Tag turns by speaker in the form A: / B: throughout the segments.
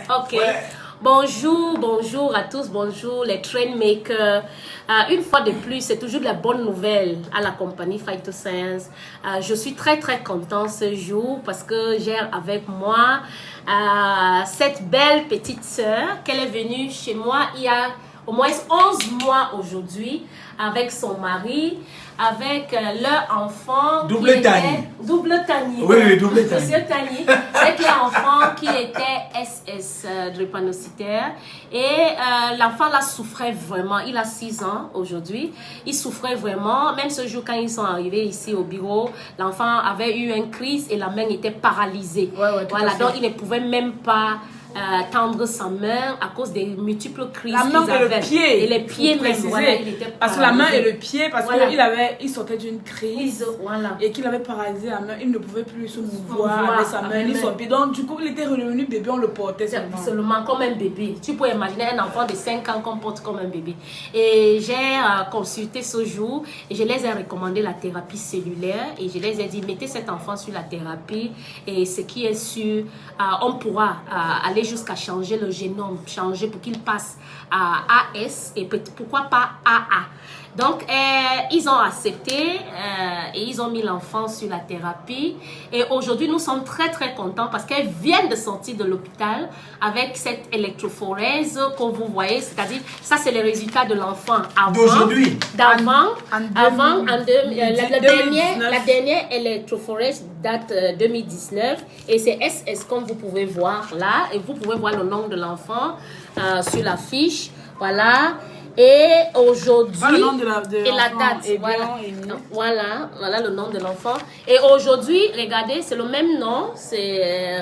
A: Ok. Ouais. Bonjour à tous, bonjour les trainmakers. Une fois de plus, c'est toujours de la bonne nouvelle à la compagnie Phytoscience. Je suis très contente ce jour parce que j'ai avec moi cette belle petite sœur qu'elle est venue chez moi il y a au moins 11 mois aujourd'hui avec son mari, avec leur enfant.
B: Double Tani.
A: Double Tani.
B: Oui, double Tani.
A: Monsieur Tani, avec leur enfant qui était SS drépanocytaire. Et l'enfant là souffrait vraiment. Il a 6 ans aujourd'hui. Il souffrait vraiment. Même ce jour, quand ils sont arrivés ici au bureau, l'enfant avait eu une crise et la main était paralysée. Voilà, donc il ne pouvait même pas tendre sa main à cause des multiples crises.
C: La main et le pied.
A: Et les pieds même. Voilà, il était
C: parce que la main et le pied, parce qu'il sortait d'une crise et qu'il avait paralysé la main, il ne pouvait plus se mouvoir avec sa main ni son pied. Donc du coup, il était revenu bébé, on le portait
A: seulement comme un bébé. Tu peux imaginer un enfant de 5 ans qu'on porte comme un bébé. Et j'ai consulté ce jour et je les ai recommandé la thérapie cellulaire et je les ai dit, mettez cet enfant sur la thérapie et ce qui est sûr, on pourra aller jusqu'à changer le génome, changer pour qu'il passe à AS et pourquoi pas AA. Donc, ils ont accepté et ils ont mis l'enfant sur la thérapie. Et aujourd'hui, nous sommes très contents parce qu'elle vient de sortir de l'hôpital avec cette électrophorèse que vous voyez. C'est-à-dire, ça, c'est le résultat de l'enfant
B: d'aujourd'hui.
A: La dernière électrophorèse date 2019 et c'est SS comme vous pouvez voir là. Et vous pouvez voir le nom de l'enfant sur la fiche. Voilà. Et aujourd'hui, et la date, voilà le nom de l'enfant. Et aujourd'hui, regardez, c'est le même nom,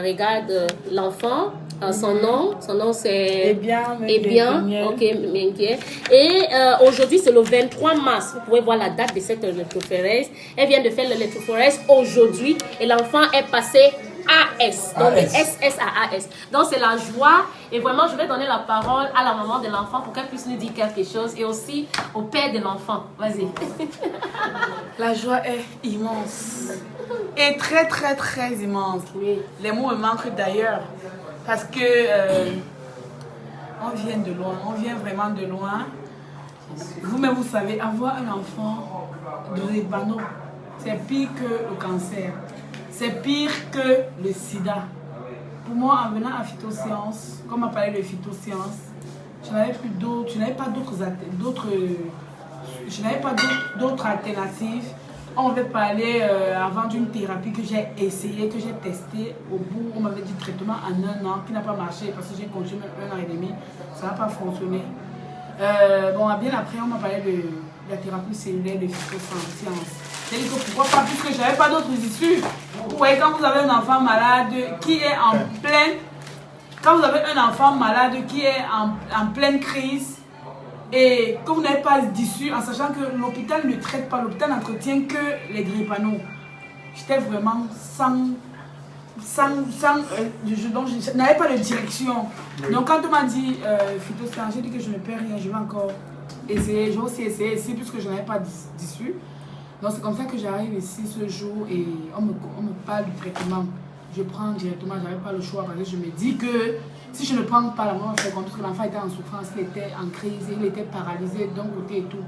A: regarde l'enfant, son nom c'est ok, Mengue. Et aujourd'hui, c'est le 23 mars, vous pouvez voir la date de cette électrophorèse. Elle vient de faire l'électrophorèse aujourd'hui et l'enfant est passé AS, donc de SS à AS. Donc c'est la joie et vraiment je vais donner la parole à la maman de l'enfant pour qu'elle puisse nous dire quelque chose et aussi au père de l'enfant. Vas-y.
C: La joie est immense et très immense.
A: Oui.
C: Les mots me manquent d'ailleurs parce que on vient de loin, on vient vraiment de loin. Vous-même vous savez, avoir un enfant de drépano, c'est pire que le cancer. C'est pire que le sida. Pour moi, en venant à Phytoscience, comme on parlait de Phytoscience, je n'avais pas d'autres alternatives. On avait parlé avant d'une thérapie que j'ai essayée, que j'ai testée. Au bout, on m'avait dit traitement en 1 an, qui n'a pas marché parce que j'ai continué 1 an et demi. Ça n'a pas fonctionné. Bien après, on m'a parlé de la thérapie cellulaire de Phytoscience. C'est-à-dire que pourquoi pas, puisque je n'avais pas d'autres issues. Vous voyez, quand vous avez un enfant malade qui est en pleine crise et que vous n'avez pas d'issue, en sachant que l'hôpital ne traite pas, l'hôpital n'entretient que les drépano. J'étais vraiment je n'avais pas de direction. Donc quand on m'a dit Phytoscience, j'ai dit que je ne perds rien, je vais encore essayer, j'ai aussi essayé ici puisque je n'avais pas d'issue. Donc c'est comme ça que j'arrive ici ce jour et on me parle du traitement. Je prends directement, je n'avais pas le choix parce que je me dis que si je ne prends pas la maman, parce que l'enfant était en souffrance, il était en crise, il était paralysé d'un côté et tout.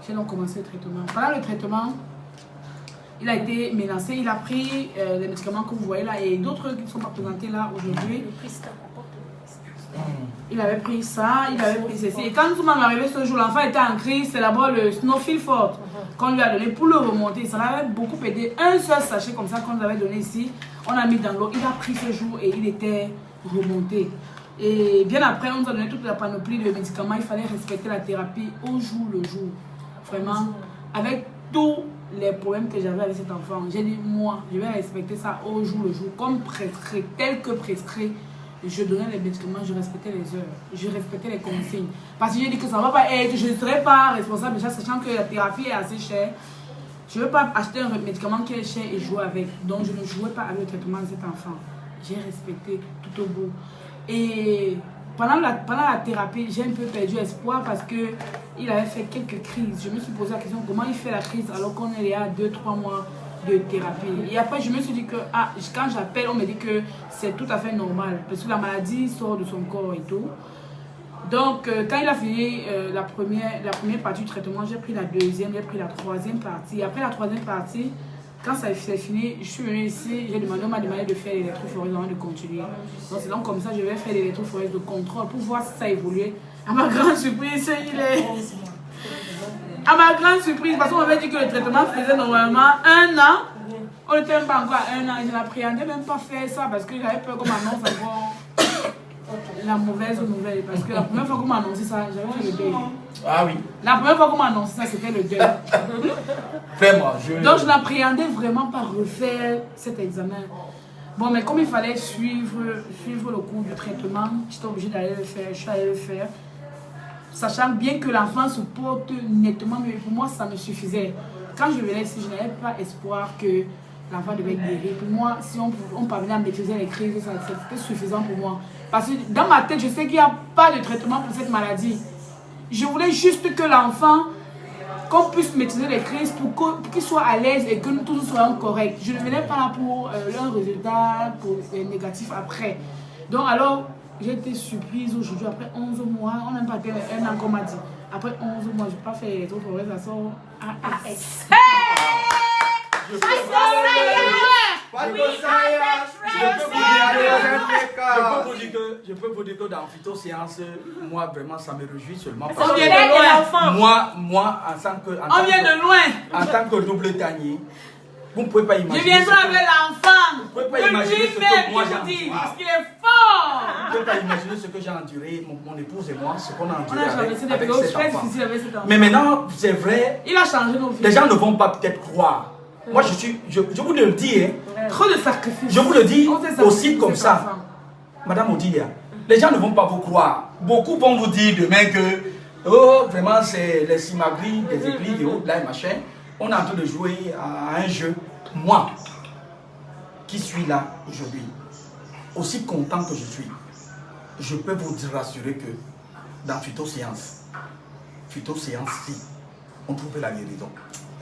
C: J'ai donc commencé le traitement. Pendant le traitement, il a été menacé, il a pris les médicaments que vous voyez là et d'autres qui ne sont pas présentés là aujourd'hui. Il avait pris ça, il avait pris ceci. Et quand tout le monde est arrivé ce jour, l'enfant était en crise, c'est d'abord le Snowfield Fort qu'on lui a donné pour le remonter. Ça l'avait beaucoup aidé. Un seul sachet comme ça qu'on nous avait donné ici, on a mis dans l'eau. Il a pris ce jour et il était remonté. Et bien après, on nous a donné toute la panoplie de médicaments. Il fallait respecter la thérapie au jour le jour. Vraiment, avec tous les problèmes que j'avais avec cet enfant, j'ai dit, moi, je vais respecter ça au jour le jour, comme prescrit, tel que prescrit. Je donnais les médicaments, je respectais les heures, je respectais les consignes. Parce que j'ai dit que ça ne va pas être, je ne serai pas responsable déjà, sachant que la thérapie est assez chère. Je ne veux pas acheter un médicament qui est cher et jouer avec. Donc je ne jouais pas avec le traitement de cet enfant. J'ai respecté tout au bout. Et pendant la thérapie, j'ai un peu perdu espoir parce qu'il avait fait quelques crises. Je me suis posé la question comment il fait la crise alors qu'on est là 2-3 mois de thérapie. Et après, je me suis dit que quand j'appelle, on me dit que c'est tout à fait normal parce que la maladie sort de son corps et tout. Donc, quand il a fini la première partie du traitement, j'ai pris la deuxième, j'ai pris la troisième partie. Après la troisième partie, quand ça s'est fini, je suis venue ici, on m'a demandé de faire l'électrophorèse avant de continuer. Donc, c'est donc comme ça, je vais faire l'électrophorèse de contrôle pour voir si ça évolue. À ma grande surprise, À ma grande surprise, parce qu'on m'avait dit que le traitement faisait normalement 1 an. On n'était même pas encore à 1 an. Je n'appréhendais même pas faire ça parce que j'avais peur qu'on m'annonce encore la mauvaise nouvelle. Parce que la première fois qu'on m'a annoncé ça, j'avais fait le deuil.
B: Ah oui.
C: La première fois qu'on m'a annoncé ça, c'était le deuil.
B: Vraiment,
C: Donc je n'appréhendais vraiment pas refaire cet examen. Bon, mais comme il fallait suivre le cours du traitement, j'étais obligée d'aller le faire. Je suis allée le faire. Sachant bien que l'enfant se porte nettement, mais pour moi, ça me suffisait. Quand je venais ici, je n'avais pas espoir que l'enfant devait guérir. Pour moi, si on parvenait à maîtriser les crises, c'était suffisant pour moi. Parce que dans ma tête, je sais qu'il n'y a pas de traitement pour cette maladie. Je voulais juste que l'enfant, qu'on puisse maîtriser les crises pour qu'il soit à l'aise et que nous tous soyons corrects. Je ne venais pas là pour un résultat négatif après. Donc alors, j'ai été surprise aujourd'hui, après 11 mois, on n'a pas été 1 an qu'on m'a dit. Après 11 mois, je n'ai pas fait les autres forêts, ça sort AS.
B: Je peux vous dire que dans Phytoséance, moi vraiment ça me réjouit seulement.
C: On vient de loin.
B: Moi
C: on vient de loin.
B: En tant que double tanier, vous ne pouvez pas imaginer.
C: Je viendrai avec l'enfant.
B: Vous ne pouvez pas imaginer ce que moi j'ai enduré.
C: Parce qu'il est fort.
B: Vous ne pouvez pas imaginer ce que j'ai enduré, mon épouse et moi, ce qu'on a enduré avec
C: cet
B: cet enfant.
C: enfant.
B: Mais maintenant, c'est vrai,
C: il a changé nos vies.
B: Les gens ne vont pas peut-être croire. Moi, je vous le dis. Hein,
C: trop de sacrifices.
B: Je vous le dis aussi comme ça. Madame Odilia, les gens ne vont pas vous croire. Beaucoup vont vous dire demain que, oh, vraiment, c'est les simagris des églises et autres, là et machin. On est en train de jouer à un jeu. Moi, qui suis là aujourd'hui, aussi content que je suis, je peux vous rassurer que dans Phytoséance, si on trouve la guérison.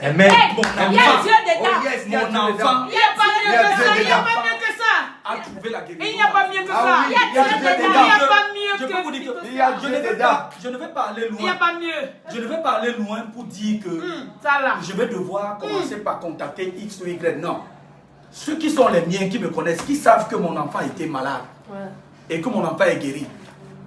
D: Amen.
C: Il y a Dieu dedans.
B: Mon enfant,
C: il n'y a pas mieux que ça. Il n'y a pas mieux que ça.
B: a trouvé la guérison.
C: Il n'y a pas mieux que ça.
D: Ah oui, il y a Dieu dedans.
C: Il n'y a pas mieux
B: Je peux vous dire que
D: Il y a Dieu dedans.
B: je ne vais pas aller
C: Il n'y a
B: loin.
C: pas mieux.
B: Je ne vais pas aller loin pour dire que
C: Ça là.
B: je vais devoir commencer par contacter X ou Y. Non. Ceux qui sont les miens, qui me connaissent, qui savent que mon enfant était malade et que mon enfant est guéri,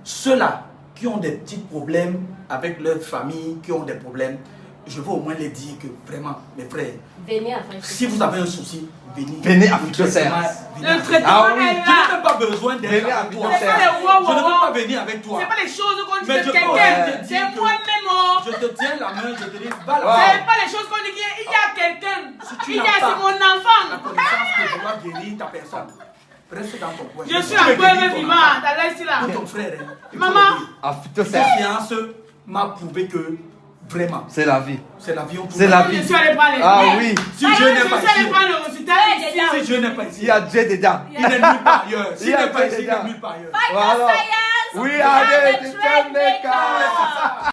B: ceux-là qui ont des petits problèmes avec leur famille, qui ont des problèmes, je veux au moins les dire que vraiment, mes frères,
A: Venez
B: si vous avez un souci,
D: Venez à Phytoséance.
C: Le traitement
D: Ah oui.
C: est
B: Je
C: là.
B: n'ai même pas besoin d'être
D: Venez à
B: avec toi.
C: C'est pas
D: Phytoséance.
C: les wow,
B: Je ne
C: wow,
B: veux
C: wow.
B: pas venir avec toi.
C: C'est pas les choses qu'on dit
B: Mais
C: de
B: je peux
C: quelqu'un.
B: te dire
C: C'est
B: que-
C: moi-même. Oh.
B: Je te tiens la main, je te dis, va là.
D: Wow.
C: C'est pas les choses qu'on dit qu'il y a quelqu'un.
B: tu
C: Il y
B: n'as
C: a
B: pas
C: c'est mon
B: la
C: enfant.
B: connaissance que je dois guérir ta personne. Reste dans ton coin.
C: Je suis
B: Tu
C: la
B: veux
C: preuve
B: guérir ton
C: vivante.
B: enfant.
C: Allez, ici là.
B: Pour ton frère, hein, il faut
C: Maman.
B: le dire.
D: À
B: Cette
D: Phytoséance,
B: séance m'a prouvé que vraiment,
D: c'est la vie.
B: c'est la vie. on trouve
D: C'est la
C: Je
D: vie.
C: suis allé prendre les
D: Ah oui.
B: Si Dieu n'est
C: Je
B: pas
C: suis allé
B: ici,
C: prendre le résultat ici.
B: si Dieu n'est pas
D: Il
B: ici,
D: y a Dieu dedans.
B: il n'est nulle part ailleurs.
D: Il
B: S'il
D: y a
B: n'est pas
D: Dieu
B: ici, il
D: dedans.
B: n'est nulle part ailleurs.
D: Voilà. We are the trend makers.